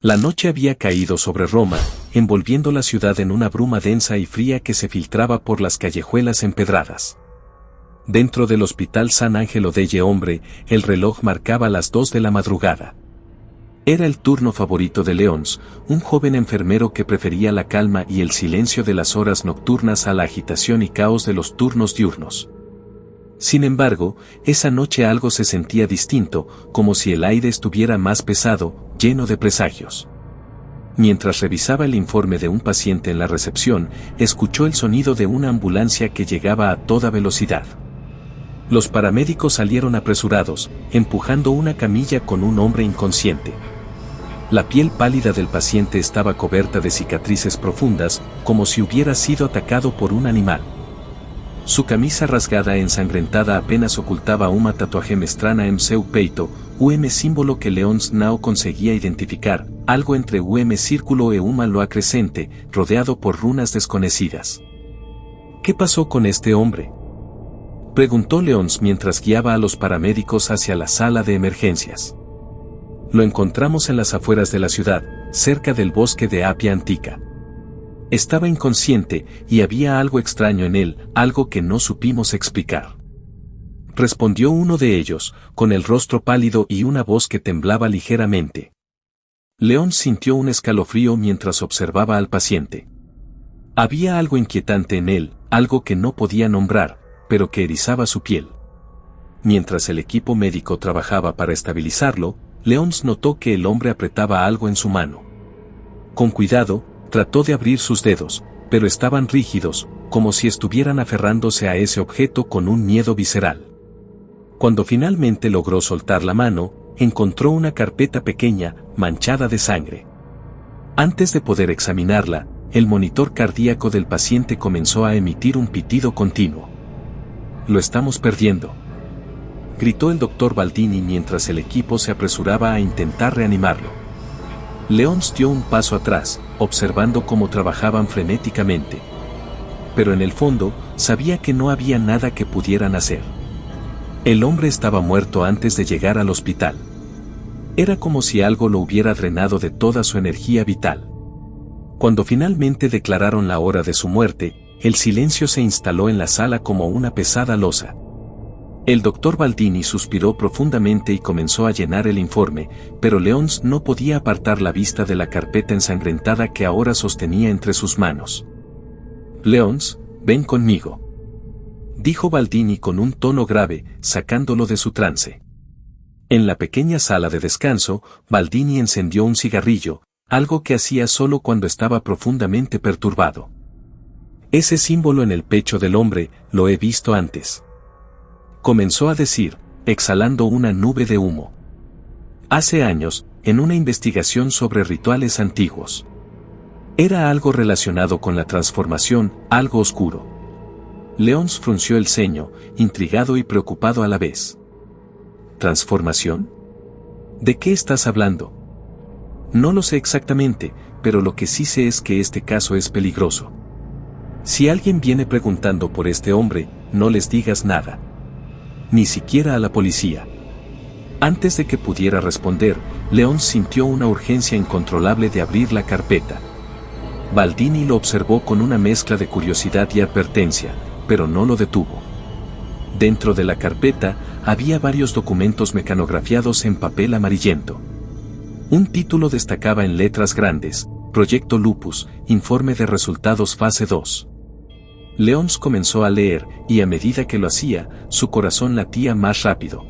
La noche había caído sobre Roma, envolviendo la ciudad en una bruma densa y fría que se filtraba por las callejuelas empedradas. Dentro del Hospital San Angelo delle Ombre, el reloj marcaba las 2 de la madrugada. Era el turno favorito de Léonce, un joven enfermero que prefería la calma y el silencio de las horas nocturnas a la agitación y caos de los turnos diurnos. Sin embargo, esa noche algo se sentía distinto, como si el aire estuviera más pesado, lleno de presagios. Mientras revisaba el informe de un paciente en la recepción, escuchó el sonido de una ambulancia que llegaba a toda velocidad. Los paramédicos salieron apresurados, empujando una camilla con un hombre inconsciente. La piel pálida del paciente estaba cubierta de cicatrices profundas, como si hubiera sido atacado por un animal. Su camisa rasgada e ensangrentada apenas ocultaba un tatuaje mestrana en seu peito, símbolo que Léonce no conseguía identificar, algo entre círculo e uma loa crescente, rodeado por runas desconocidas. ¿Qué pasó con este hombre?, preguntó Léonce mientras guiaba a los paramédicos hacia la sala de emergencias. Lo encontramos en las afueras de la ciudad, cerca del bosque de Apia Antica. Estaba inconsciente y había algo extraño en él, algo que no supimos explicar. Respondió uno de ellos, con el rostro pálido y una voz que temblaba ligeramente. Léonce sintió un escalofrío mientras observaba al paciente. Había algo inquietante en él, algo que no podía nombrar, pero que erizaba su piel. Mientras el equipo médico trabajaba para estabilizarlo, Léonce notó que el hombre apretaba algo en su mano. Con cuidado, trató de abrir sus dedos, pero estaban rígidos, como si estuvieran aferrándose a ese objeto con un miedo visceral. Cuando finalmente logró soltar la mano, encontró una carpeta pequeña, manchada de sangre. Antes de poder examinarla, el monitor cardíaco del paciente comenzó a emitir un pitido continuo. «Lo estamos perdiendo», gritó el doctor Baldini mientras el equipo se apresuraba a intentar reanimarlo. Léonce dio un paso atrás, observando cómo trabajaban frenéticamente. Pero en el fondo, sabía que no había nada que pudieran hacer. El hombre estaba muerto antes de llegar al hospital. Era como si algo lo hubiera drenado de toda su energía vital. Cuando finalmente declararon la hora de su muerte, el silencio se instaló en la sala como una pesada losa. El doctor Baldini suspiró profundamente y comenzó a llenar el informe, pero Léonce no podía apartar la vista de la carpeta ensangrentada que ahora sostenía entre sus manos. «Léonce, ven conmigo», dijo Baldini con un tono grave, sacándolo de su trance. En la pequeña sala de descanso, Baldini encendió un cigarrillo, algo que hacía solo cuando estaba profundamente perturbado. «Ese símbolo en el pecho del hombre, lo he visto antes», comenzó a decir, exhalando una nube de humo. «Hace años, en una investigación sobre rituales antiguos. Era algo relacionado con la transformación, algo oscuro». Léonce frunció el ceño, intrigado y preocupado a la vez. ¿Transformación? ¿De qué estás hablando? No lo sé exactamente, pero lo que sí sé es que este caso es peligroso. Si alguien viene preguntando por este hombre, no les digas nada. Ni siquiera a la policía. Antes de que pudiera responder, Léonce sintió una urgencia incontrolable de abrir la carpeta. Baldini lo observó con una mezcla de curiosidad y advertencia, pero no lo detuvo. Dentro de la carpeta, había varios documentos mecanografiados en papel amarillento. Un título destacaba en letras grandes: Proyecto Lupus, Informe de Resultados Fase 2. Léonce comenzó a leer, y a medida que lo hacía, su corazón latía más rápido.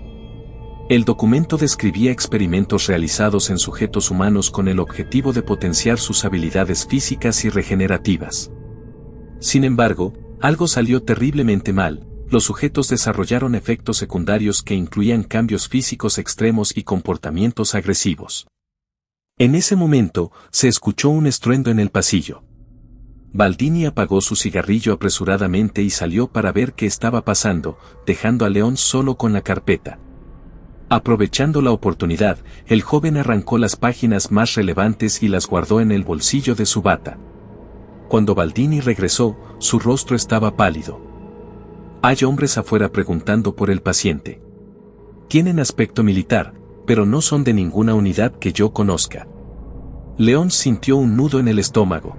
El documento describía experimentos realizados en sujetos humanos con el objetivo de potenciar sus habilidades físicas y regenerativas. Sin embargo, algo salió terriblemente mal. Los sujetos desarrollaron efectos secundarios que incluían cambios físicos extremos y comportamientos agresivos. En ese momento, se escuchó un estruendo en el pasillo. Baldini apagó su cigarrillo apresuradamente y salió para ver qué estaba pasando, dejando a Léonce solo con la carpeta. Aprovechando la oportunidad, el joven arrancó las páginas más relevantes y las guardó en el bolsillo de su bata. Cuando Baldini regresó, su rostro estaba pálido. «Hay hombres afuera preguntando por el paciente. Tienen aspecto militar, pero no son de ninguna unidad que yo conozca. León sintió un nudo en el estómago.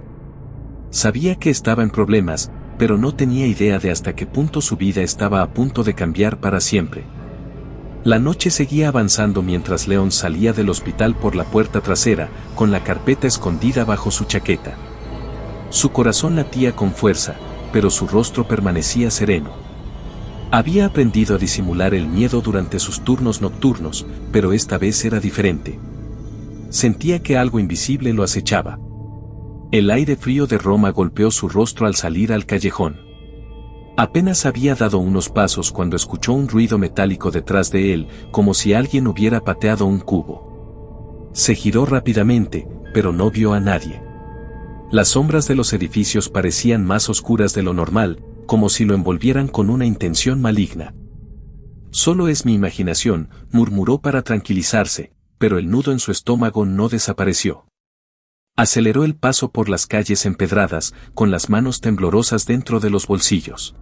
Sabía que estaba en problemas, pero no tenía idea de hasta qué punto su vida estaba a punto de cambiar para siempre. La noche seguía avanzando mientras León salía del hospital por la puerta trasera, con la carpeta escondida bajo su chaqueta. Su corazón latía con fuerza, pero su rostro permanecía sereno. Había aprendido a disimular el miedo durante sus turnos nocturnos, pero esta vez era diferente. Sentía que algo invisible lo acechaba. El aire frío de Roma golpeó su rostro al salir al callejón. Apenas había dado unos pasos cuando escuchó un ruido metálico detrás de él, como si alguien hubiera pateado un cubo. Se giró rápidamente, pero no vio a nadie. Las sombras de los edificios parecían más oscuras de lo normal, como si lo envolvieran con una intención maligna. «Solo es mi imaginación», murmuró para tranquilizarse, pero el nudo en su estómago no desapareció. Aceleró el paso por las calles empedradas, con las manos temblorosas dentro de los bolsillos.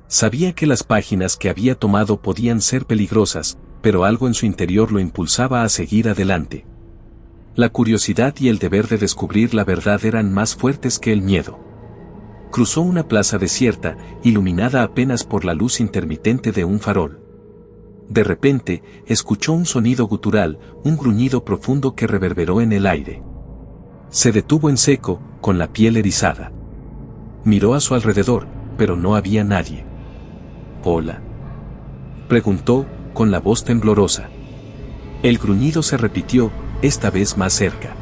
Sabía que las páginas que había tomado podían ser peligrosas, pero algo en su interior lo impulsaba a seguir adelante. La curiosidad y el deber de descubrir la verdad eran más fuertes que el miedo. Cruzó una plaza desierta, iluminada apenas por la luz intermitente de un farol. De repente, escuchó un sonido gutural, un gruñido profundo que reverberó en el aire. Se detuvo en seco, con la piel erizada. Miró a su alrededor, pero no había nadie. «¿Hola?», preguntó, con la voz temblorosa. El gruñido se repitió, esta vez más cerca.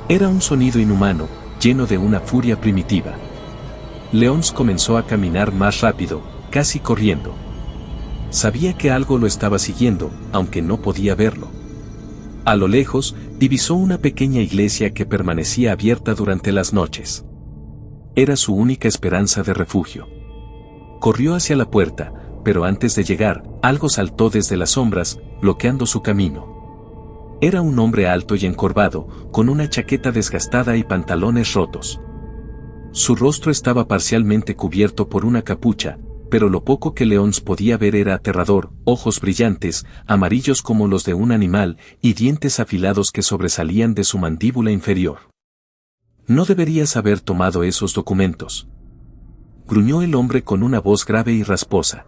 Era un sonido inhumano, lleno de una furia primitiva. León comenzó a caminar más rápido, casi corriendo. Sabía que algo lo estaba siguiendo, aunque no podía verlo. A lo lejos, divisó una pequeña iglesia que permanecía abierta durante las noches. Era su única esperanza de refugio. Corrió hacia la puerta, pero antes de llegar, algo saltó desde las sombras, bloqueando su camino. Era un hombre alto y encorvado, con una chaqueta desgastada y pantalones rotos. Su rostro estaba parcialmente cubierto por una capucha, pero lo poco que León podía ver era aterrador, ojos brillantes, amarillos como los de un animal, y dientes afilados que sobresalían de su mandíbula inferior. «No deberías haber tomado esos documentos», gruñó el hombre con una voz grave y rasposa.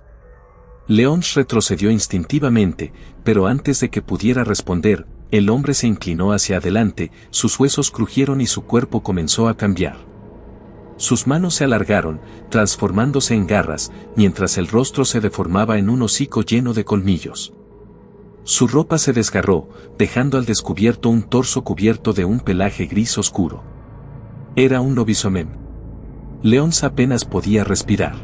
León retrocedió instintivamente, pero antes de que pudiera responder, el hombre se inclinó hacia adelante, sus huesos crujieron y su cuerpo comenzó a cambiar. Sus manos se alargaron, transformándose en garras, mientras el rostro se deformaba en un hocico lleno de colmillos. Su ropa se desgarró, dejando al descubierto un torso cubierto de un pelaje gris oscuro. Era un lobisomem. León apenas podía respirar.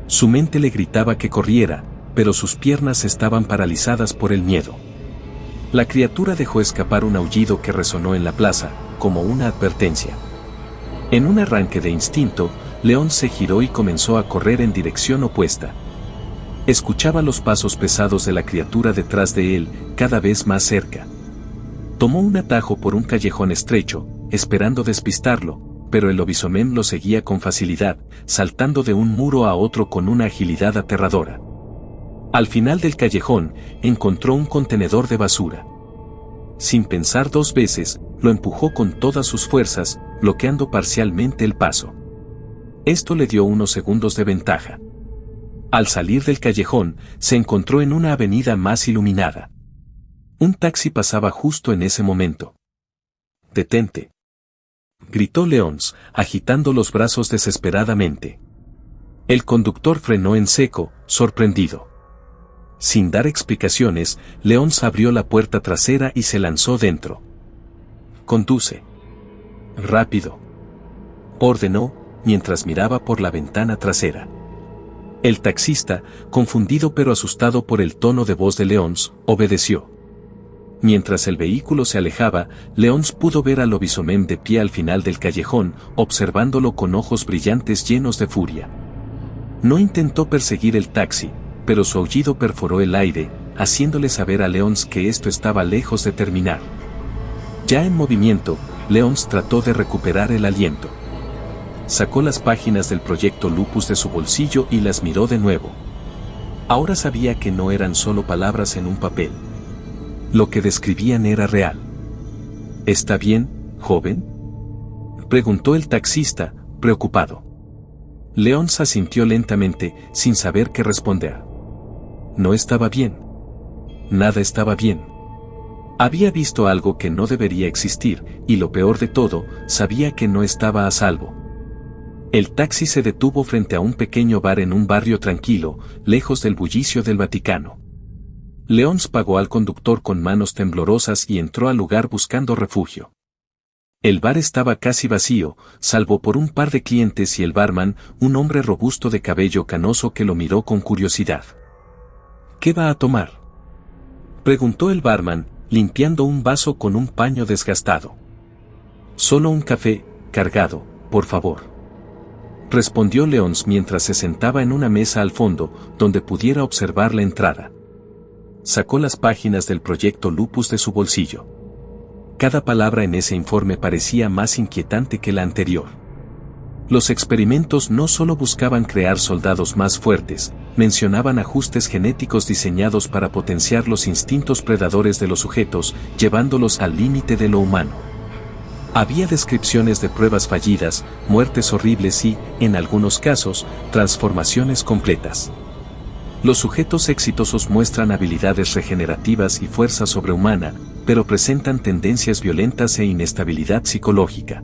Su mente le gritaba que corriera, pero sus piernas estaban paralizadas por el miedo. La criatura dejó escapar un aullido que resonó en la plaza, como una advertencia. En un arranque de instinto, León se giró y comenzó a correr en dirección opuesta. Escuchaba los pasos pesados de la criatura detrás de él, cada vez más cerca. Tomó un atajo por un callejón estrecho, esperando despistarlo, pero el lobisomem lo seguía con facilidad, saltando de un muro a otro con una agilidad aterradora. Al final del callejón, encontró un contenedor de basura. Sin pensar dos veces, lo empujó con todas sus fuerzas, bloqueando parcialmente el paso. Esto le dio unos segundos de ventaja. Al salir del callejón, se encontró en una avenida más iluminada. Un taxi pasaba justo en ese momento. «Detente», gritó León, agitando los brazos desesperadamente. El conductor frenó en seco, sorprendido. Sin dar explicaciones, León abrió la puerta trasera y se lanzó dentro. «Conduce rápido», ordenó, mientras miraba por la ventana trasera. El taxista, confundido pero asustado por el tono de voz de León, obedeció. Mientras el vehículo se alejaba, León pudo ver al lobisomem de pie al final del callejón, observándolo con ojos brillantes llenos de furia. No intentó perseguir el taxi, pero su aullido perforó el aire, haciéndole saber a León que esto estaba lejos de terminar. Ya en movimiento, León trató de recuperar el aliento. Sacó las páginas del proyecto Lupus de su bolsillo y las miró de nuevo. Ahora sabía que no eran solo palabras en un papel. Lo que describían era real. ¿Está bien, joven?, preguntó el taxista, preocupado. Leons asintió lentamente, sin saber qué responder. No estaba bien. Nada estaba bien. Había visto algo que no debería existir, y lo peor de todo, sabía que no estaba a salvo. El taxi se detuvo frente a un pequeño bar en un barrio tranquilo, lejos del bullicio del Vaticano. Leons pagó al conductor con manos temblorosas y entró al lugar buscando refugio. El bar estaba casi vacío, salvo por un par de clientes y el barman, un hombre robusto de cabello canoso que lo miró con curiosidad. ¿Qué va a tomar?, preguntó el barman, limpiando un vaso con un paño desgastado. Solo un café, cargado, por favor, respondió Leons mientras se sentaba en una mesa al fondo, donde pudiera observar la entrada. Sacó las páginas del proyecto Lupus de su bolsillo. Cada palabra en ese informe parecía más inquietante que la anterior. Los experimentos no solo buscaban crear soldados más fuertes, mencionaban ajustes genéticos diseñados para potenciar los instintos predadores de los sujetos, llevándolos al límite de lo humano. Había descripciones de pruebas fallidas, muertes horribles y, en algunos casos, transformaciones completas. Los sujetos exitosos muestran habilidades regenerativas y fuerza sobrehumana, pero presentan tendencias violentas e inestabilidad psicológica.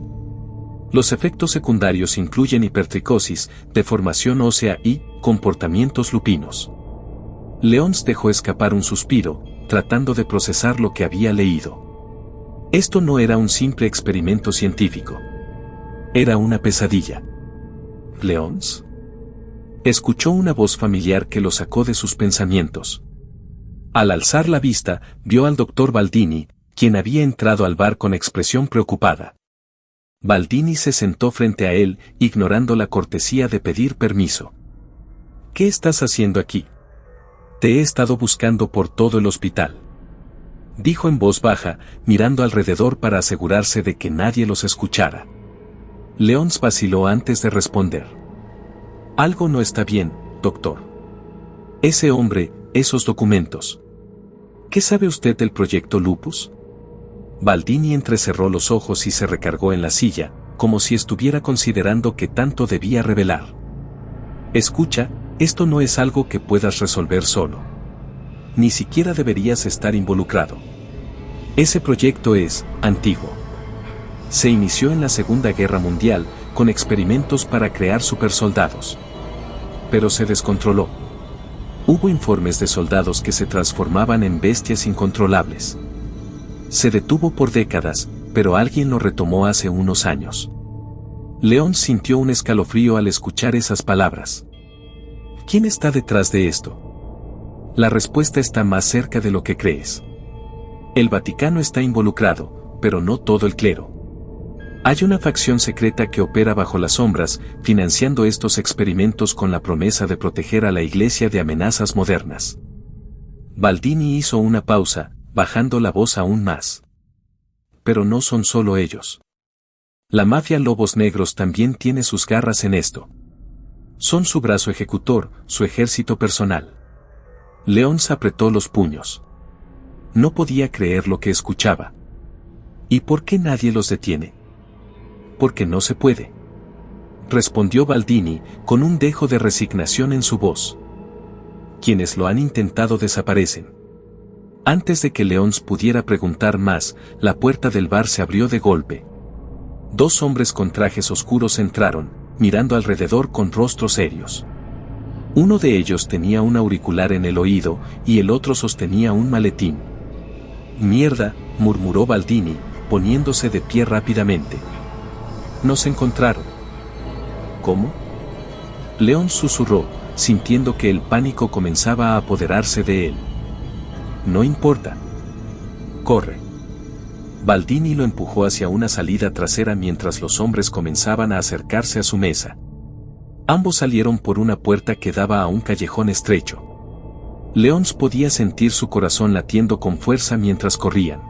Los efectos secundarios incluyen hipertricosis, deformación ósea y comportamientos lupinos. Leons dejó escapar un suspiro, tratando de procesar lo que había leído. Esto no era un simple experimento científico. Era una pesadilla. ¿Leons? Escuchó una voz familiar que lo sacó de sus pensamientos. Al alzar la vista, vio al doctor Baldini, quien había entrado al bar con expresión preocupada. Baldini se sentó frente a él, ignorando la cortesía de pedir permiso. ¿Qué estás haciendo aquí? Te he estado buscando por todo el hospital, dijo en voz baja, mirando alrededor para asegurarse de que nadie los escuchara. Leons vaciló antes de responder. Algo no está bien, doctor. Ese hombre, esos documentos. ¿Qué sabe usted del proyecto Lupus? Baldini entrecerró los ojos y se recargó en la silla, como si estuviera considerando qué tanto debía revelar. Escucha, esto no es algo que puedas resolver solo. Ni siquiera deberías estar involucrado. Ese proyecto es antiguo. Se inició en la Segunda Guerra Mundial, con experimentos para crear supersoldados. Pero se descontroló. Hubo informes de soldados que se transformaban en bestias incontrolables. Se detuvo por décadas, pero alguien lo retomó hace unos años. León sintió un escalofrío al escuchar esas palabras. ¿Quién está detrás de esto? La respuesta está más cerca de lo que crees. El Vaticano está involucrado, pero no todo el clero. Hay una facción secreta que opera bajo las sombras, financiando estos experimentos con la promesa de proteger a la Iglesia de amenazas modernas. Baldini hizo una pausa, bajando la voz aún más. Pero no son solo ellos. La mafia Lobos Negros también tiene sus garras en esto. Son su brazo ejecutor, su ejército personal. León se apretó los puños. No podía creer lo que escuchaba. ¿Y por qué nadie los detiene? Porque no se puede, respondió Baldini, con un dejo de resignación en su voz. Quienes lo han intentado desaparecen. Antes de que Leons pudiera preguntar más, la puerta del bar se abrió de golpe. Dos hombres con trajes oscuros entraron, mirando alrededor con rostros serios. Uno de ellos tenía un auricular en el oído, y el otro sostenía un maletín. «Mierda», murmuró Baldini, poniéndose de pie rápidamente. «Nos encontraron». «¿Cómo?». León susurró, sintiendo que el pánico comenzaba a apoderarse de él. «No importa. Corre». Baldini lo empujó hacia una salida trasera mientras los hombres comenzaban a acercarse a su mesa. Ambos salieron por una puerta que daba a un callejón estrecho. Leons podía sentir su corazón latiendo con fuerza mientras corrían.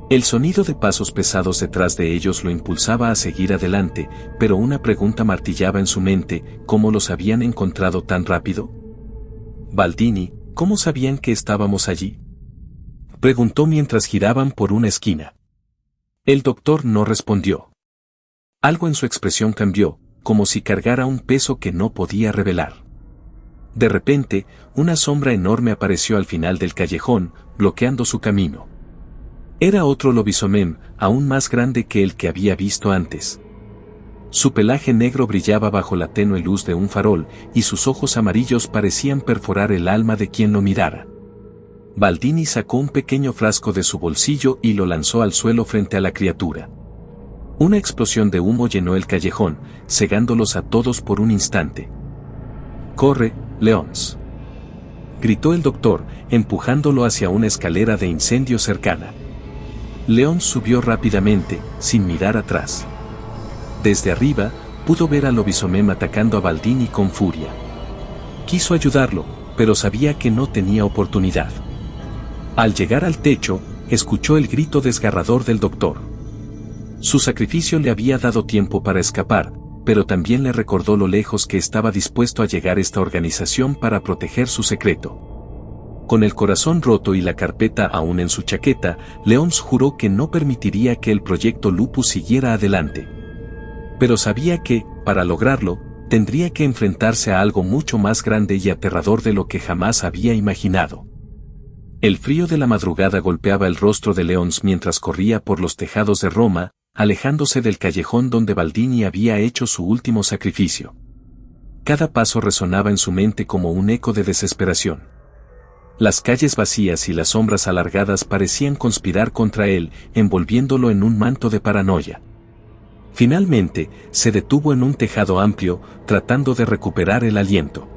El sonido de pasos pesados detrás de ellos lo impulsaba a seguir adelante, pero una pregunta martillaba en su mente: ¿cómo los habían encontrado tan rápido? Baldini, ¿cómo sabían que estábamos allí?, preguntó mientras giraban por una esquina. El doctor no respondió. Algo en su expresión cambió, como si cargara un peso que no podía revelar. De repente, una sombra enorme apareció al final del callejón, bloqueando su camino. Era otro lobisomem, aún más grande que el que había visto antes. Su pelaje negro brillaba bajo la tenue luz de un farol, y sus ojos amarillos parecían perforar el alma de quien lo mirara. Baldini sacó un pequeño frasco de su bolsillo y lo lanzó al suelo frente a la criatura. Una explosión de humo llenó el callejón, cegándolos a todos por un instante. «¡Corre, Leons!», gritó el doctor, empujándolo hacia una escalera de incendio cercana. Leons subió rápidamente, sin mirar atrás. Desde arriba, pudo ver al lobisomem atacando a Baldini con furia. Quiso ayudarlo, pero sabía que no tenía oportunidad. Al llegar al techo, escuchó el grito desgarrador del doctor. Su sacrificio le había dado tiempo para escapar, pero también le recordó lo lejos que estaba dispuesto a llegar esta organización para proteger su secreto. Con el corazón roto y la carpeta aún en su chaqueta, Leons juró que no permitiría que el proyecto Lupus siguiera adelante. Pero sabía que, para lograrlo, tendría que enfrentarse a algo mucho más grande y aterrador de lo que jamás había imaginado. El frío de la madrugada golpeaba el rostro de Leons mientras corría por los tejados de Roma, alejándose del callejón donde Baldini había hecho su último sacrificio. Cada paso resonaba en su mente como un eco de desesperación. Las calles vacías y las sombras alargadas parecían conspirar contra él, envolviéndolo en un manto de paranoia. Finalmente, se detuvo en un tejado amplio, tratando de recuperar el aliento.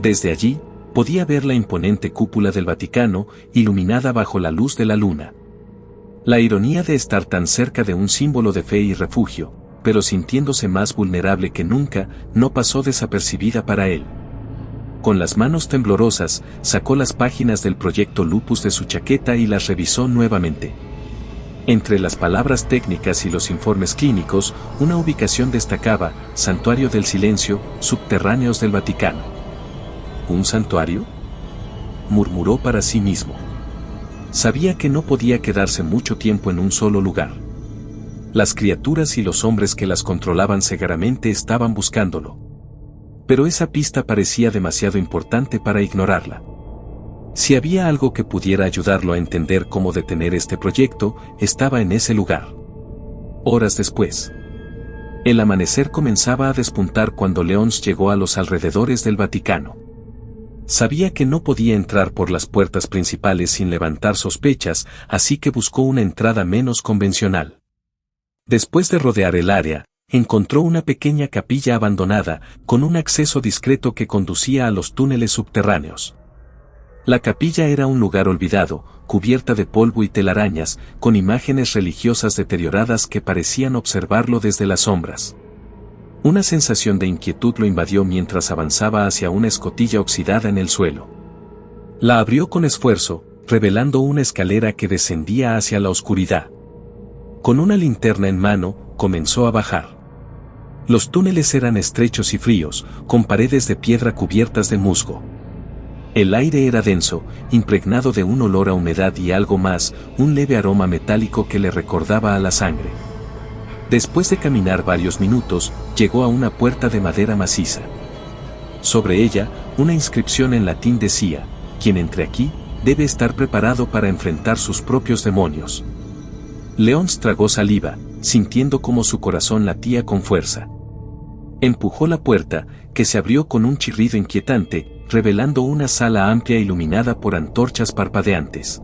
Desde allí, podía ver la imponente cúpula del Vaticano, iluminada bajo la luz de la luna. La ironía de estar tan cerca de un símbolo de fe y refugio, pero sintiéndose más vulnerable que nunca, no pasó desapercibida para él. Con las manos temblorosas, sacó las páginas del proyecto Lupus de su chaqueta y las revisó nuevamente. Entre las palabras técnicas y los informes clínicos, una ubicación destacaba: Santuario del Silencio, subterráneos del Vaticano. ¿Un santuario?, murmuró para sí mismo. Sabía que no podía quedarse mucho tiempo en un solo lugar. Las criaturas y los hombres que las controlaban cegaramente estaban buscándolo. Pero esa pista parecía demasiado importante para ignorarla. Si había algo que pudiera ayudarlo a entender cómo detener este proyecto, estaba en ese lugar. Horas después. El amanecer comenzaba a despuntar cuando Leons llegó a los alrededores del Vaticano. Sabía que no podía entrar por las puertas principales sin levantar sospechas, así que buscó una entrada menos convencional. Después de rodear el área, encontró una pequeña capilla abandonada, con un acceso discreto que conducía a los túneles subterráneos. La capilla era un lugar olvidado, cubierta de polvo y telarañas, con imágenes religiosas deterioradas que parecían observarlo desde las sombras. Una sensación de inquietud lo invadió mientras avanzaba hacia una escotilla oxidada en el suelo. La abrió con esfuerzo, revelando una escalera que descendía hacia la oscuridad. Con una linterna en mano, comenzó a bajar. Los túneles eran estrechos y fríos, con paredes de piedra cubiertas de musgo. El aire era denso, impregnado de un olor a humedad y algo más, un leve aroma metálico que le recordaba a la sangre. Después de caminar varios minutos, llegó a una puerta de madera maciza. Sobre ella, una inscripción en latín decía: «Quien entre aquí, debe estar preparado para enfrentar sus propios demonios». Leons tragó saliva, sintiendo cómo su corazón latía con fuerza. Empujó la puerta, que se abrió con un chirrido inquietante, revelando una sala amplia iluminada por antorchas parpadeantes.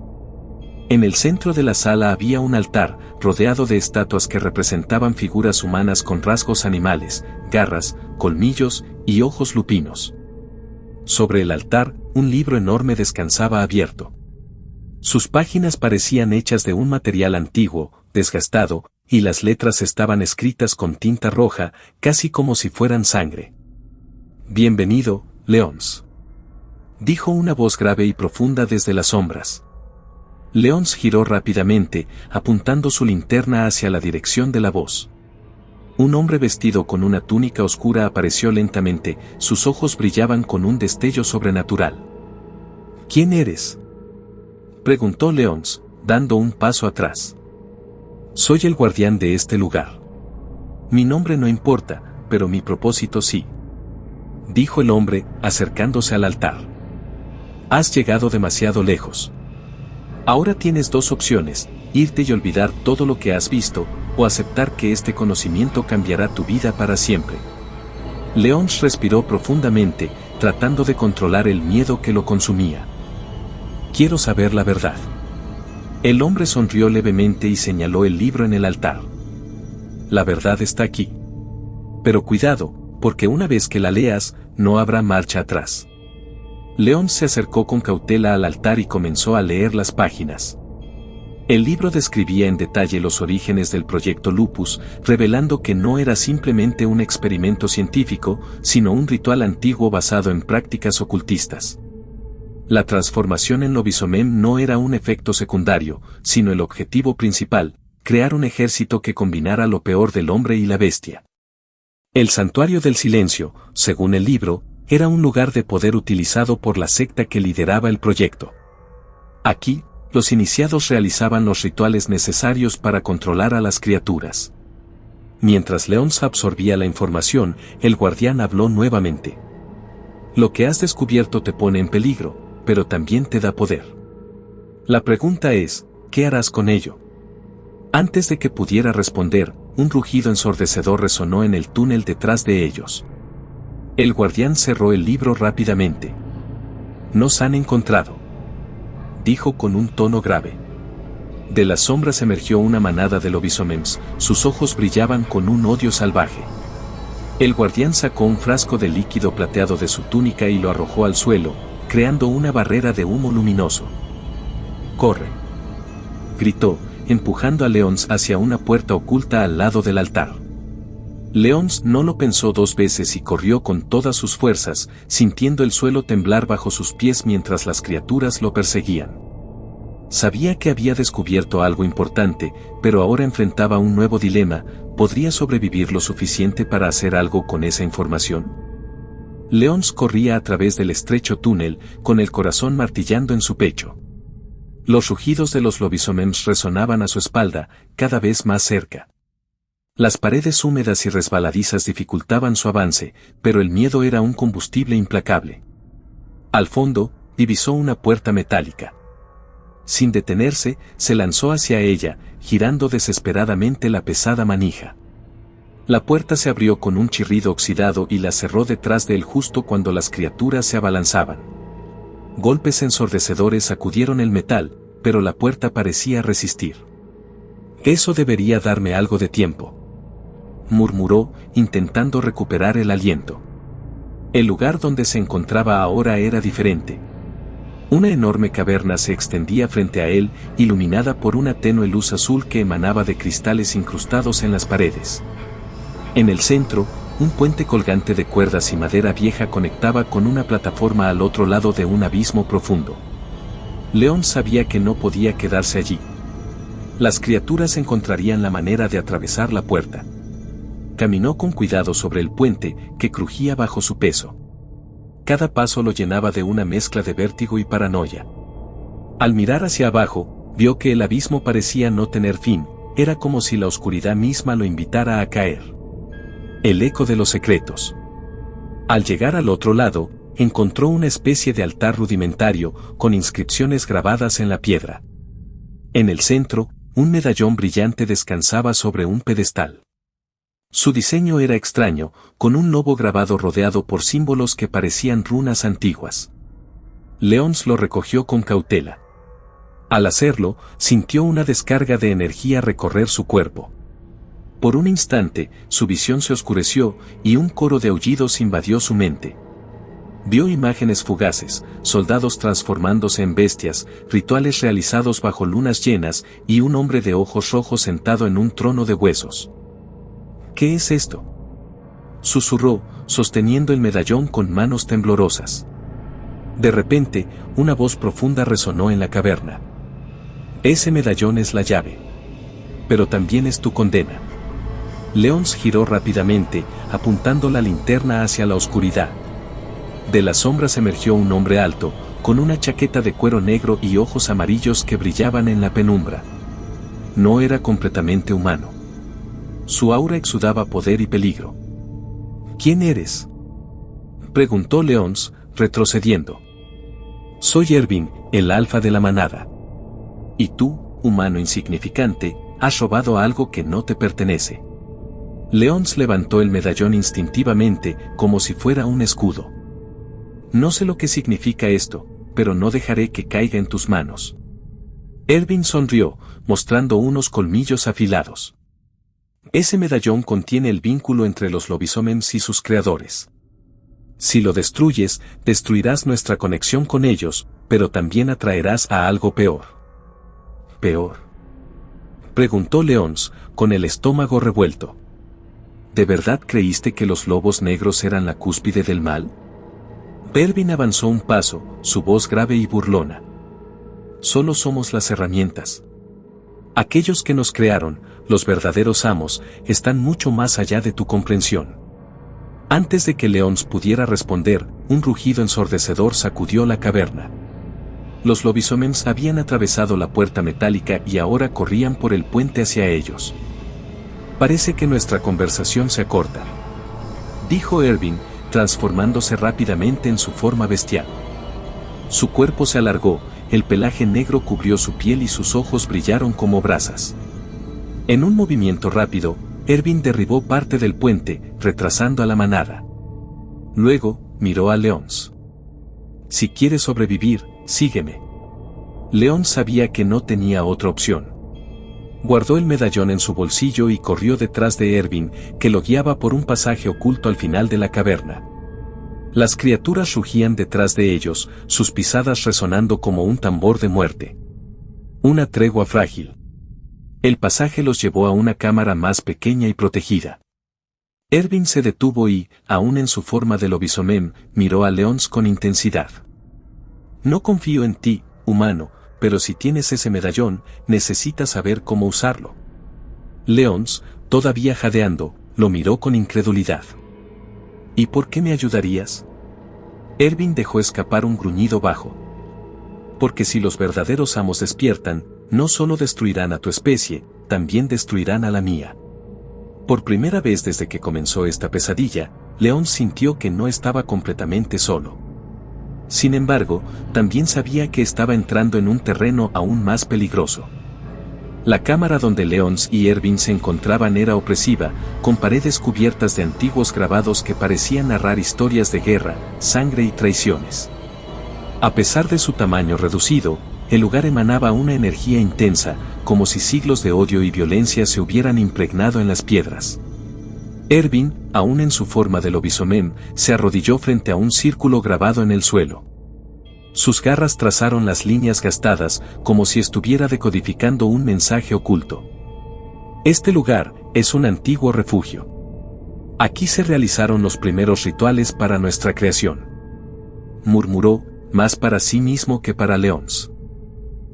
En el centro de la sala había un altar, rodeado de estatuas que representaban figuras humanas con rasgos animales, garras, colmillos y ojos lupinos. Sobre el altar, un libro enorme descansaba abierto. Sus páginas parecían hechas de un material antiguo, desgastado, y las letras estaban escritas con tinta roja, casi como si fueran sangre. «Bienvenido, Leons», dijo una voz grave y profunda desde las sombras. Leons giró rápidamente, apuntando su linterna hacia la dirección de la voz. Un hombre vestido con una túnica oscura apareció lentamente, sus ojos brillaban con un destello sobrenatural. «¿Quién eres?», preguntó Leons, dando un paso atrás. Soy el guardián de este lugar. Mi nombre no importa, pero mi propósito sí, dijo el hombre, acercándose al altar. Has llegado demasiado lejos. Ahora tienes dos opciones, irte y olvidar todo lo que has visto, o aceptar que este conocimiento cambiará tu vida para siempre. Leons respiró profundamente, tratando de controlar el miedo que lo consumía. Quiero saber la verdad. El hombre sonrió levemente y señaló el libro en el altar. La verdad está aquí. Pero cuidado, porque una vez que la leas, no habrá marcha atrás. León se acercó con cautela al altar y comenzó a leer las páginas. El libro describía en detalle los orígenes del proyecto Lupus, revelando que no era simplemente un experimento científico, sino un ritual antiguo basado en prácticas ocultistas. La transformación en lobisomem no era un efecto secundario, sino el objetivo principal, crear un ejército que combinara lo peor del hombre y la bestia. El Santuario del Silencio, según el libro, era un lugar de poder utilizado por la secta que lideraba el proyecto. Aquí, los iniciados realizaban los rituales necesarios para controlar a las criaturas. Mientras Leons absorbía la información, el guardián habló nuevamente. Lo que has descubierto te pone en peligro, pero también te da poder. La pregunta es, ¿qué harás con ello? Antes de que pudiera responder, un rugido ensordecedor resonó en el túnel detrás de ellos. El guardián cerró el libro rápidamente. Nos han encontrado, dijo con un tono grave. De las sombras emergió una manada de lobisomems, sus ojos brillaban con un odio salvaje. El guardián sacó un frasco de líquido plateado de su túnica y lo arrojó al suelo, creando una barrera de humo luminoso. ¡Corre!, gritó, empujando a Leons hacia una puerta oculta al lado del altar. Leons no lo pensó dos veces y corrió con todas sus fuerzas, sintiendo el suelo temblar bajo sus pies mientras las criaturas lo perseguían. Sabía que había descubierto algo importante, pero ahora enfrentaba un nuevo dilema: ¿podría sobrevivir lo suficiente para hacer algo con esa información? Leons corría a través del estrecho túnel, con el corazón martillando en su pecho. Los rugidos de los lobisomems resonaban a su espalda, cada vez más cerca. Las paredes húmedas y resbaladizas dificultaban su avance, pero el miedo era un combustible implacable. Al fondo, divisó una puerta metálica. Sin detenerse, se lanzó hacia ella, girando desesperadamente la pesada manija. La puerta se abrió con un chirrido oxidado y la cerró detrás de él justo cuando las criaturas se abalanzaban. Golpes ensordecedores sacudieron el metal, pero la puerta parecía resistir. Eso debería darme algo de tiempo, murmuró, intentando recuperar el aliento. El lugar donde se encontraba ahora era diferente. Una enorme caverna se extendía frente a él, iluminada por una tenue luz azul que emanaba de cristales incrustados en las paredes. En el centro, un puente colgante de cuerdas y madera vieja conectaba con una plataforma al otro lado de un abismo profundo. León sabía que no podía quedarse allí. Las criaturas encontrarían la manera de atravesar la puerta. Caminó con cuidado sobre el puente, que crujía bajo su peso. Cada paso lo llenaba de una mezcla de vértigo y paranoia. Al mirar hacia abajo, vio que el abismo parecía no tener fin, era como si la oscuridad misma lo invitara a caer. El eco de los secretos. Al llegar al otro lado, encontró una especie de altar rudimentario, con inscripciones grabadas en la piedra. En el centro, un medallón brillante descansaba sobre un pedestal. Su diseño era extraño, con un lobo grabado rodeado por símbolos que parecían runas antiguas. Leons lo recogió con cautela. Al hacerlo, sintió una descarga de energía recorrer su cuerpo. Por un instante, su visión se oscureció, y un coro de aullidos invadió su mente. Vio imágenes fugaces, soldados transformándose en bestias, rituales realizados bajo lunas llenas, y un hombre de ojos rojos sentado en un trono de huesos. ¿Qué es esto?, susurró, sosteniendo el medallón con manos temblorosas. De repente, una voz profunda resonó en la caverna. Ese medallón es la llave. Pero también es tu condena. Leons giró rápidamente, apuntando la linterna hacia la oscuridad. De las sombras emergió un hombre alto, con una chaqueta de cuero negro y ojos amarillos que brillaban en la penumbra. no era completamente humano. Su aura exudaba poder y peligro. ¿Quién eres?, preguntó Leons, retrocediendo. Soy Ervin, el alfa de la manada. Y tú, humano insignificante, has robado algo que no te pertenece. Leons levantó el medallón instintivamente, como si fuera un escudo. No sé lo que significa esto, pero no dejaré que caiga en tus manos. Ervin sonrió, mostrando unos colmillos afilados. Ese medallón contiene el vínculo entre los Lobisomens y sus creadores. Si lo destruyes, destruirás nuestra conexión con ellos, pero también atraerás a algo peor. ¿Peor?, preguntó Leons, con el estómago revuelto. ¿De verdad creíste que los lobos negros eran la cúspide del mal? Ervin avanzó un paso, su voz grave y burlona. Solo somos las herramientas. Aquellos que nos crearon, los verdaderos amos, están mucho más allá de tu comprensión. Antes de que Leons pudiera responder, un rugido ensordecedor sacudió la caverna. Los Lobisomens habían atravesado la puerta metálica y ahora corrían por el puente hacia ellos. Parece que nuestra conversación se acorta, dijo Ervin, transformándose rápidamente en su forma bestial. Su cuerpo se alargó, el pelaje negro cubrió su piel y sus ojos brillaron como brasas. En un movimiento rápido, Ervin derribó parte del puente, retrasando a la manada. Luego, miró a Leons. Si quieres sobrevivir, sígueme. Leons sabía que no tenía otra opción. Guardó el medallón en su bolsillo y corrió detrás de Ervin, que lo guiaba por un pasaje oculto al final de la caverna. Las criaturas rugían detrás de ellos, sus pisadas resonando como un tambor de muerte. Una tregua frágil. El pasaje los llevó a una cámara más pequeña y protegida. Ervin se detuvo y, aún en su forma de Lobisomen, miró a Leons con intensidad. No confío en ti, humano, pero si tienes ese medallón, necesitas saber cómo usarlo. Leons, todavía jadeando, lo miró con incredulidad. ¿Y por qué me ayudarías? Ervin dejó escapar un gruñido bajo. Porque si los verdaderos amos despiertan, no solo destruirán a tu especie, también destruirán a la mía. Por primera vez desde que comenzó esta pesadilla, Leons sintió que no estaba completamente solo. Sin embargo, también sabía que estaba entrando en un terreno aún más peligroso. La cámara donde Leons y Ervin se encontraban era opresiva, con paredes cubiertas de antiguos grabados que parecían narrar historias de guerra, sangre y traiciones. A pesar de su tamaño reducido, el lugar emanaba una energía intensa, como si siglos de odio y violencia se hubieran impregnado en las piedras. Ervin, aún en su forma de Lobisomen, se arrodilló frente a un círculo grabado en el suelo. Sus garras trazaron las líneas gastadas, como si estuviera decodificando un mensaje oculto. Este lugar es un antiguo refugio. Aquí se realizaron los primeros rituales para nuestra creación. Murmuró, más para sí mismo que para Leons.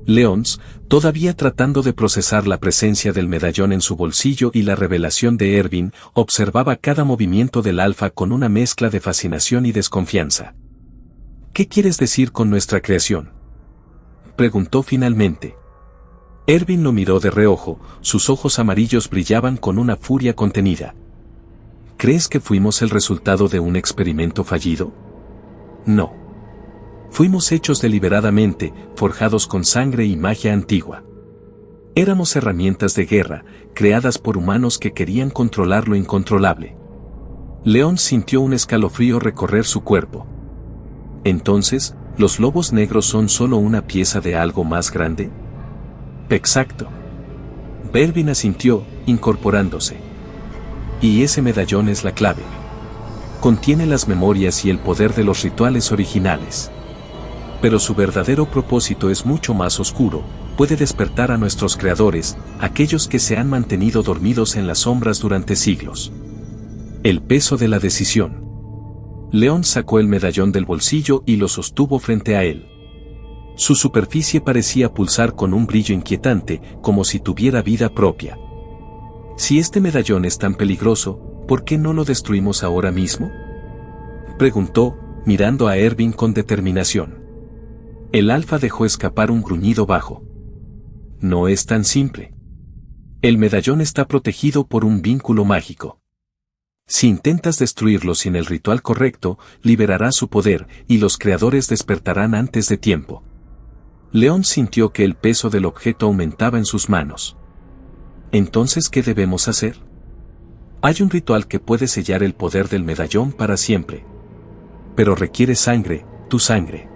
Leons, todavía tratando de procesar la presencia del medallón en su bolsillo y la revelación de Ervin, observaba cada movimiento del alfa con una mezcla de fascinación y desconfianza. ¿Qué quieres decir con nuestra creación?, preguntó finalmente. Ervin lo miró de reojo, sus ojos amarillos brillaban con una furia contenida. ¿Crees que fuimos el resultado de un experimento fallido? No. Fuimos hechos deliberadamente, forjados con sangre y magia antigua. Éramos herramientas de guerra, creadas por humanos que querían controlar lo incontrolable. León sintió un escalofrío recorrer su cuerpo. Entonces, ¿los lobos negros son solo una pieza de algo más grande? Exacto. Ervin asintió, incorporándose. Y ese medallón es la clave. Contiene las memorias y el poder de los rituales originales. Pero su verdadero propósito es mucho más oscuro, puede despertar a nuestros creadores, aquellos que se han mantenido dormidos en las sombras durante siglos. El peso de la decisión. León sacó el medallón del bolsillo y lo sostuvo frente a él. Su superficie parecía pulsar con un brillo inquietante, como si tuviera vida propia. Si este medallón es tan peligroso, ¿por qué no lo destruimos ahora mismo?, preguntó, mirando a Ervin con determinación. El alfa dejó escapar un gruñido bajo. No es tan simple. El medallón está protegido por un vínculo mágico. Si intentas destruirlo sin el ritual correcto, liberará su poder, y los creadores despertarán antes de tiempo. León sintió que el peso del objeto aumentaba en sus manos. ¿Entonces qué debemos hacer? Hay un ritual que puede sellar el poder del medallón para siempre. Pero requiere sangre, tu sangre.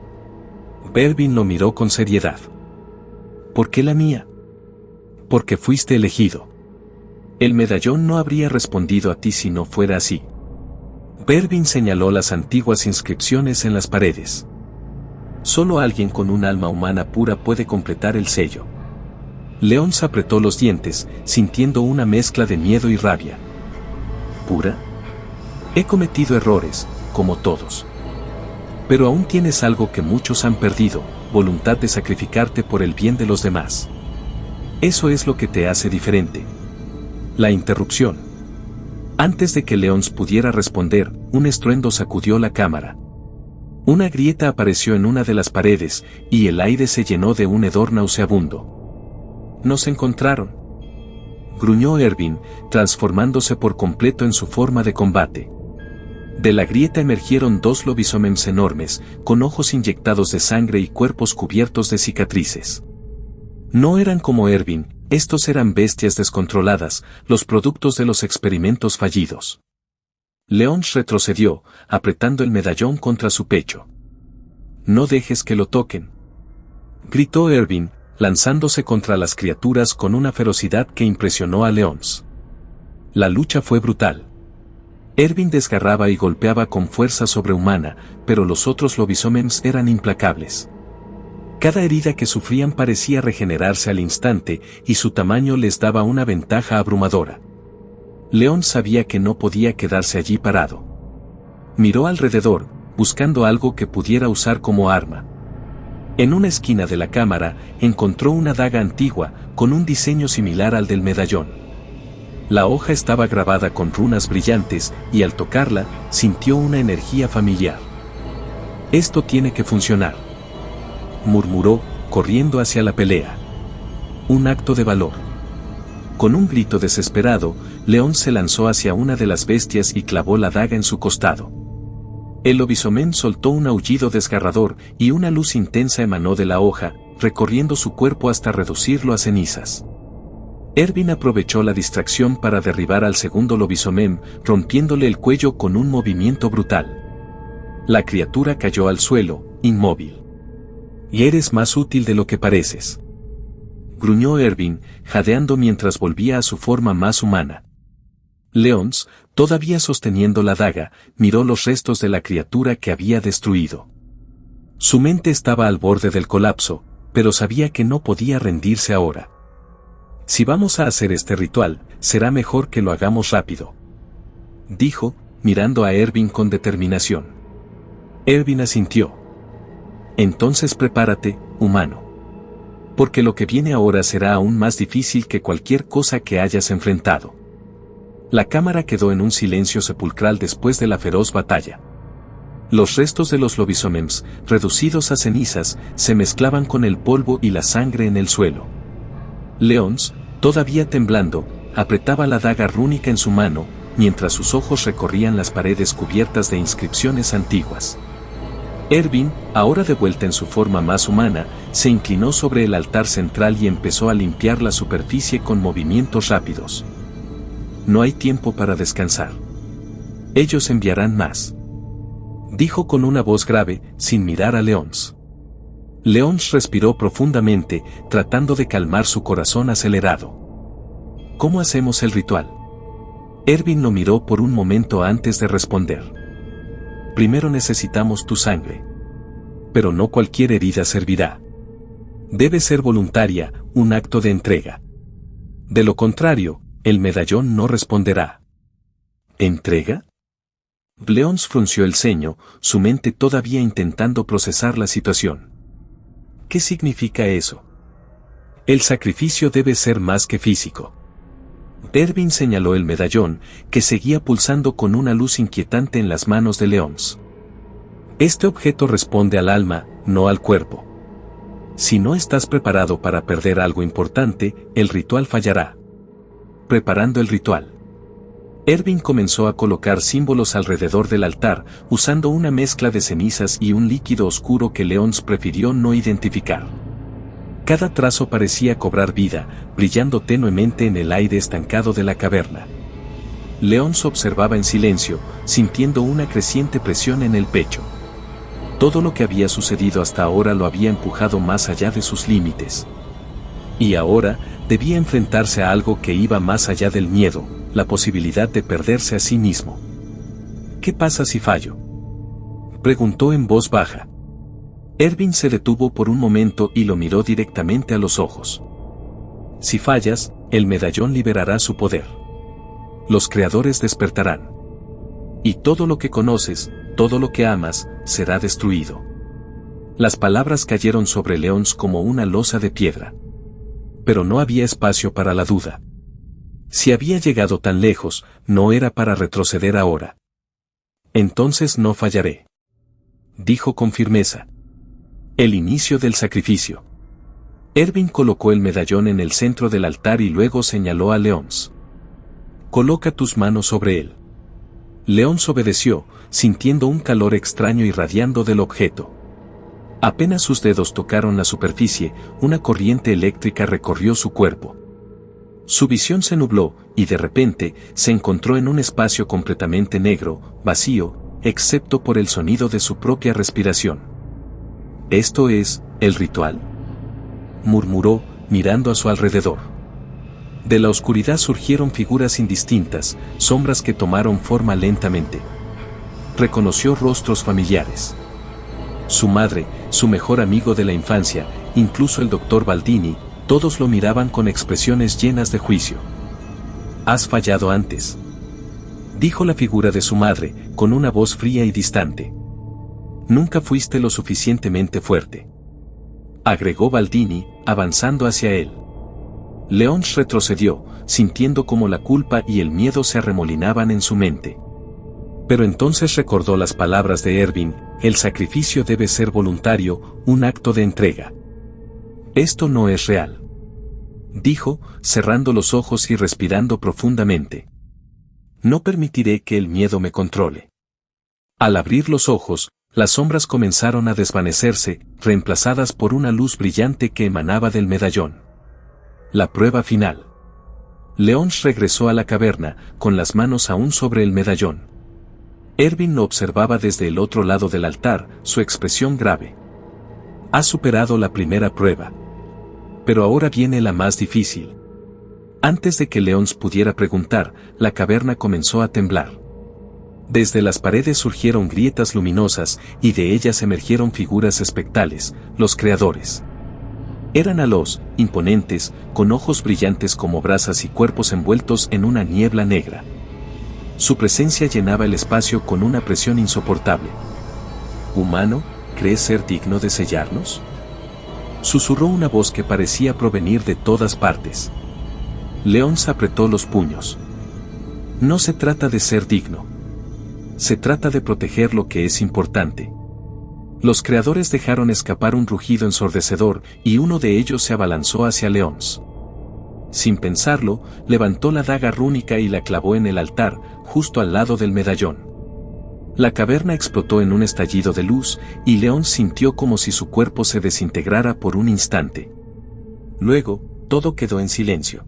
Bervin lo miró con seriedad. ¿Por qué la mía? Porque fuiste elegido. El medallón no habría respondido a ti si no fuera así. Bervin señaló las antiguas inscripciones en las paredes. Solo alguien con un alma humana pura puede completar el sello. León se apretó los dientes, sintiendo una mezcla de miedo y rabia. ¿Pura? He cometido errores, como todos. Pero aún tienes algo que muchos han perdido, voluntad de sacrificarte por el bien de los demás. Eso es lo que te hace diferente. La interrupción. Antes de que León pudiera responder, un estruendo sacudió la cámara. Una grieta apareció en una de las paredes, y el aire se llenó de un hedor nauseabundo. «Nos encontraron», gruñó Ervin, transformándose por completo en su forma de combate. De la grieta emergieron dos lobisomems enormes, con ojos inyectados de sangre y cuerpos cubiertos de cicatrices. No eran como Ervin, estos eran bestias descontroladas, los productos de los experimentos fallidos. León retrocedió, apretando el medallón contra su pecho. «No dejes que lo toquen», gritó Ervin, lanzándose contra las criaturas con una ferocidad que impresionó a León. La lucha fue brutal. Ervin desgarraba y golpeaba con fuerza sobrehumana, pero los otros lobisomems eran implacables. Cada herida que sufrían parecía regenerarse al instante, y su tamaño les daba una ventaja abrumadora. León sabía que no podía quedarse allí parado. Miró alrededor, buscando algo que pudiera usar como arma. En una esquina de la cámara, encontró una daga antigua, con un diseño similar al del medallón. La hoja estaba grabada con runas brillantes, y al tocarla, sintió una energía familiar. «Esto tiene que funcionar», murmuró, corriendo hacia la pelea. Un acto de valor. Con un grito desesperado, León se lanzó hacia una de las bestias y clavó la daga en su costado. El lobisomen soltó un aullido desgarrador, y una luz intensa emanó de la hoja, recorriendo su cuerpo hasta reducirlo a cenizas. Ervin aprovechó la distracción para derribar al segundo lobisomem, rompiéndole el cuello con un movimiento brutal. La criatura cayó al suelo, inmóvil. «Y eres más útil de lo que pareces», gruñó Ervin, jadeando mientras volvía a su forma más humana. León, todavía sosteniendo la daga, miró los restos de la criatura que había destruido. Su mente estaba al borde del colapso, pero sabía que no podía rendirse ahora. «Si vamos a hacer este ritual, será mejor que lo hagamos rápido», dijo, mirando a Ervin con determinación. Ervin asintió. «Entonces prepárate, humano. Porque lo que viene ahora será aún más difícil que cualquier cosa que hayas enfrentado». La cámara quedó en un silencio sepulcral después de la feroz batalla. Los restos de los lobisomems, reducidos a cenizas, se mezclaban con el polvo y la sangre en el suelo. León, todavía temblando, apretaba la daga rúnica en su mano, mientras sus ojos recorrían las paredes cubiertas de inscripciones antiguas. Ervin, ahora de vuelta en su forma más humana, se inclinó sobre el altar central y empezó a limpiar la superficie con movimientos rápidos. «No hay tiempo para descansar. Ellos enviarán más», dijo con una voz grave, sin mirar a León. León respiró profundamente, tratando de calmar su corazón acelerado. «¿Cómo hacemos el ritual?». Ervin lo miró por un momento antes de responder. «Primero necesitamos tu sangre. Pero no cualquier herida servirá. Debe ser voluntaria, un acto de entrega. De lo contrario, el medallón no responderá». «¿Entrega?». León frunció el ceño, su mente todavía intentando procesar la situación. «¿Qué significa eso?». «El sacrificio debe ser más que físico». Ervin señaló el medallón, que seguía pulsando con una luz inquietante en las manos de León. «Este objeto responde al alma, no al cuerpo. Si no estás preparado para perder algo importante, el ritual fallará». preparando el ritual. Erwin comenzó a colocar símbolos alrededor del altar, usando una mezcla de cenizas y un líquido oscuro que Leons prefirió no identificar. Cada trazo parecía cobrar vida, brillando tenuemente en el aire estancado de la caverna. Leons observaba en silencio, sintiendo una creciente presión en el pecho. Todo lo que había sucedido hasta ahora lo había empujado más allá de sus límites. Y ahora, debía enfrentarse a algo que iba más allá del miedo, la posibilidad de perderse a sí mismo. ¿Qué pasa si fallo?, preguntó en voz baja. Erwin se detuvo por un momento y lo miró directamente a los ojos. Si fallas, el medallón liberará su poder. Los creadores despertarán. Y todo lo que conoces, todo lo que amas, será destruido. Las palabras cayeron sobre Leons como una losa de piedra. Pero no había espacio para la duda. Si había llegado tan lejos, no era para retroceder ahora. Entonces no fallaré, dijo con firmeza. El inicio del sacrificio. Erwin colocó el medallón en el centro del altar y luego señaló a Leons. Coloca tus manos sobre él. Leons obedeció, sintiendo un calor extraño irradiando del objeto. Apenas sus dedos tocaron la superficie, una corriente eléctrica recorrió su cuerpo. Su visión se nubló, y de repente, se encontró en un espacio completamente negro, vacío, excepto por el sonido de su propia respiración. «¿Esto es el ritual?», murmuró, mirando a su alrededor. De la oscuridad surgieron figuras indistintas, sombras que tomaron forma lentamente. Reconoció rostros familiares. Su madre, su mejor amigo de la infancia, incluso el doctor Baldini, todos lo miraban con expresiones llenas de juicio. «Has fallado antes», dijo la figura de su madre, con una voz fría y distante. «Nunca fuiste lo suficientemente fuerte», agregó Baldini, avanzando hacia él. Leons retrocedió, sintiendo como la culpa y el miedo se arremolinaban en su mente. Pero entonces recordó las palabras de Erwin: el sacrificio debe ser voluntario, un acto de entrega. «Esto no es real», dijo, cerrando los ojos y respirando profundamente. «No permitiré que el miedo me controle». Al abrir los ojos, las sombras comenzaron a desvanecerse, reemplazadas por una luz brillante que emanaba del medallón. La prueba final. Leons regresó a la caverna, con las manos aún sobre el medallón. Erwin lo observaba desde el otro lado del altar, su expresión grave. «Has superado la primera prueba. Pero ahora viene la más difícil». Antes de que Leons pudiera preguntar, la caverna comenzó a temblar. Desde las paredes surgieron grietas luminosas, y de ellas emergieron figuras espectrales, los creadores. Eran alós, imponentes, con ojos brillantes como brasas y cuerpos envueltos en una niebla negra. Su presencia llenaba el espacio con una presión insoportable. «Humano, ¿crees ser digno de sellarnos?», susurró una voz que parecía provenir de todas partes. Leons apretó los puños. «No se trata de ser digno. Se trata de proteger lo que es importante». Los creadores dejaron escapar un rugido ensordecedor, y uno de ellos se abalanzó hacia Leons. Sin pensarlo, levantó la daga rúnica y la clavó en el altar, justo al lado del medallón. La caverna explotó en un estallido de luz, y Leons sintió como si su cuerpo se desintegrara por un instante. Luego, todo quedó en silencio.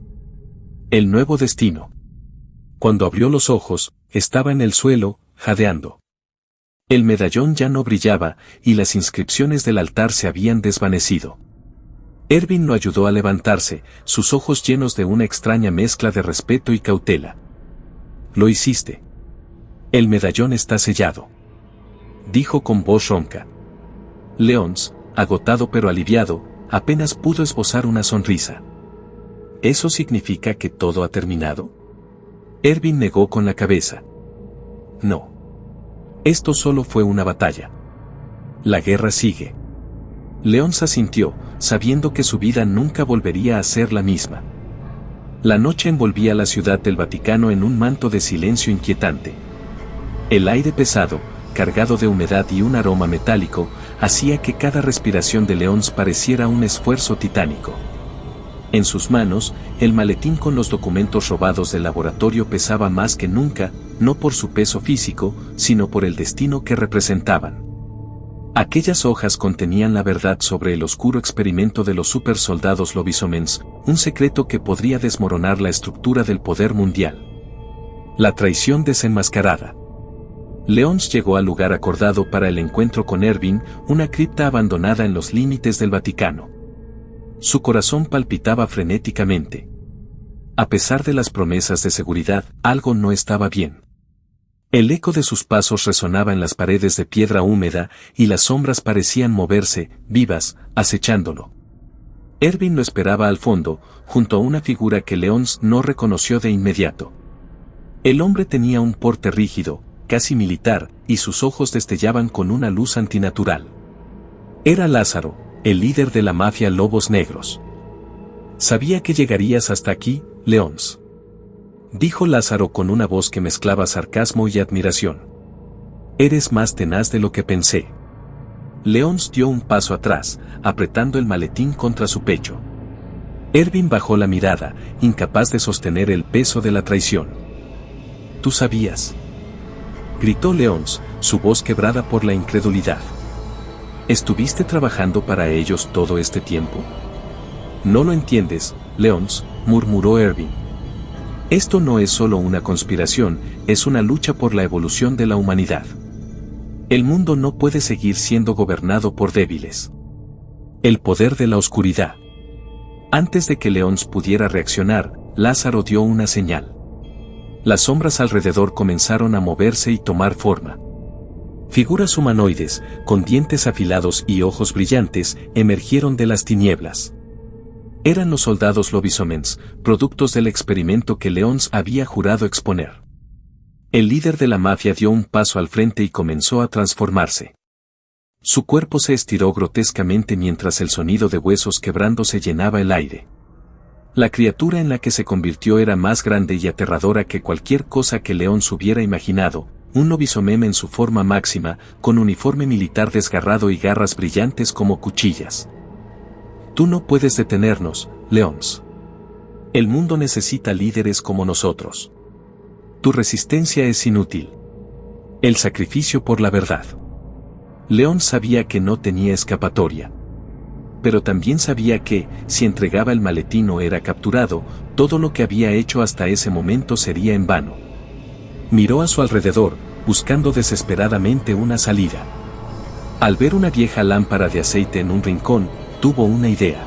El nuevo destino. Cuando abrió los ojos, estaba en el suelo, jadeando. El medallón ya no brillaba, y las inscripciones del altar se habían desvanecido. Erwin lo ayudó a levantarse, sus ojos llenos de una extraña mezcla de respeto y cautela. «Lo hiciste. El medallón está sellado», dijo con voz ronca. Leons, agotado pero aliviado, apenas pudo esbozar una sonrisa. «¿Eso significa que todo ha terminado?», Erwin negó con la cabeza. «No. Esto solo fue una batalla. La guerra sigue». Leons asintió, sabiendo que su vida nunca volvería a ser la misma. La noche envolvía la ciudad del Vaticano en un manto de silencio inquietante. El aire pesado, cargado de humedad y un aroma metálico, hacía que cada respiración de Leons pareciera un esfuerzo titánico. En sus manos, el maletín con los documentos robados del laboratorio pesaba más que nunca, no por su peso físico, sino por el destino que representaban. Aquellas hojas contenían la verdad sobre el oscuro experimento de los supersoldados lobisomens, un secreto que podría desmoronar la estructura del poder mundial. La traición desenmascarada. Leons llegó al lugar acordado para el encuentro con Ervin, una cripta abandonada en los límites del Vaticano. Su corazón palpitaba frenéticamente. A pesar de las promesas de seguridad, algo no estaba bien. El eco de sus pasos resonaba en las paredes de piedra húmeda y las sombras parecían moverse, vivas, acechándolo. Ervin lo esperaba al fondo, junto a una figura que Leons no reconoció de inmediato. El hombre tenía un porte rígido, casi militar, y sus ojos destellaban con una luz antinatural. Era Lázaro, el líder de la mafia Lobos Negros. «Sabía que llegarías hasta aquí, Leons», dijo Lázaro con una voz que mezclaba sarcasmo y admiración. «Eres más tenaz de lo que pensé». Leons dio un paso atrás, apretando el maletín contra su pecho. Ervin bajó la mirada, incapaz de sostener el peso de la traición. «¿Tú sabías?», gritó Leons, su voz quebrada por la incredulidad. «¿Estuviste trabajando para ellos todo este tiempo?». «No lo entiendes, Leons», murmuró Ervin. «Esto no es solo una conspiración, es una lucha por la evolución de la humanidad. El mundo no puede seguir siendo gobernado por débiles. El poder de la oscuridad». Antes de que Leons pudiera reaccionar, Lázaro dio una señal. Las sombras alrededor comenzaron a moverse y tomar forma. Figuras humanoides, con dientes afilados y ojos brillantes, emergieron de las tinieblas. Eran los soldados lobisomens, productos del experimento que Leons había jurado exponer. El líder de la mafia dio un paso al frente y comenzó a transformarse. Su cuerpo se estiró grotescamente mientras el sonido de huesos quebrándose llenaba el aire. La criatura en la que se convirtió era más grande y aterradora que cualquier cosa que Leons hubiera imaginado, un lobisomem en su forma máxima, con uniforme militar desgarrado y garras brillantes como cuchillas. «Tú no puedes detenernos, Leons. El mundo necesita líderes como nosotros. Tu resistencia es inútil. El sacrificio por la verdad». Leons sabía que no tenía escapatoria. Pero también sabía que, si entregaba el maletín o era capturado, todo lo que había hecho hasta ese momento sería en vano. Miró a su alrededor, buscando desesperadamente una salida. Al ver una vieja lámpara de aceite en un rincón, tuvo una idea.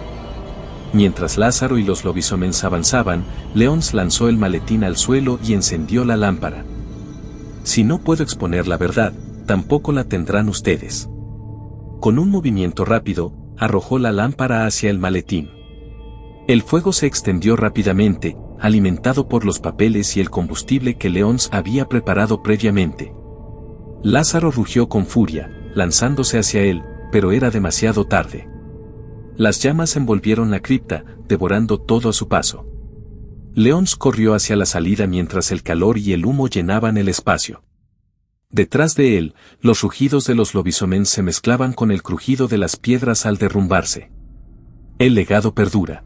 Mientras Lázaro y los lobisomens avanzaban, Leons lanzó el maletín al suelo y encendió la lámpara. «Si no puedo exponer la verdad, tampoco la tendrán ustedes». Con un movimiento rápido, arrojó la lámpara hacia el maletín. El fuego se extendió rápidamente, alimentado por los papeles y el combustible que Leons había preparado previamente. Lázaro rugió con furia, lanzándose hacia él, pero era demasiado tarde. Las llamas envolvieron la cripta, devorando todo a su paso. Leons corrió hacia la salida mientras el calor y el humo llenaban el espacio. Detrás de él, los rugidos de los lobisomens se mezclaban con el crujido de las piedras al derrumbarse. El legado perdura.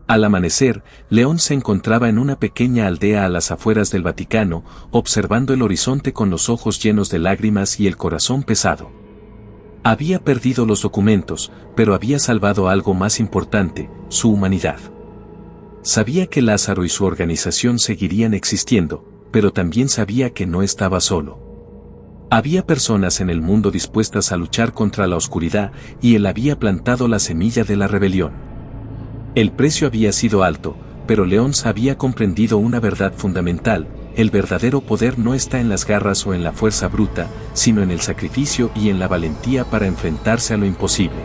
Al amanecer, Leons se encontraba en una pequeña aldea a las afueras del Vaticano, observando el horizonte con los ojos llenos de lágrimas y el corazón pesado. Había perdido los documentos, pero había salvado algo más importante, su humanidad. Sabía que Lázaro y su organización seguirían existiendo, pero también sabía que no estaba solo. Había personas en el mundo dispuestas a luchar contra la oscuridad, y él había plantado la semilla de la rebelión. El precio había sido alto, pero Leons había comprendido una verdad fundamental: el verdadero poder no está en las garras o en la fuerza bruta, sino en el sacrificio y en la valentía para enfrentarse a lo imposible.